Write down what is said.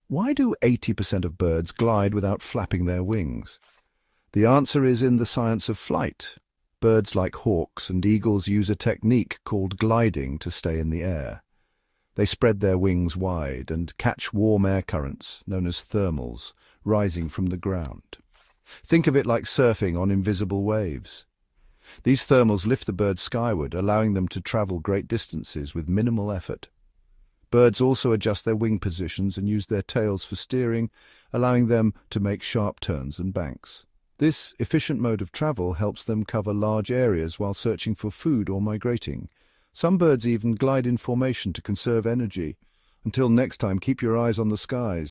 Why do 80% of birds glide without flapping their wings? The answer is in the science of flight. Birds like hawks and eagles use a technique called gliding to stay in the air. They spread their wings wide and catch warm air currents, known as thermals, rising from the ground. Think of it like surfing on invisible waves. These thermals lift the birds skyward, allowing them to travel great distances with minimal effort. Birds also adjust their wing positions and use their tails for steering, allowing them to make sharp turns and banks. This efficient mode of travel helps them cover large areas while searching for food or migrating. Some birds even glide in formation to conserve energy. Until next time, keep your eyes on the skies.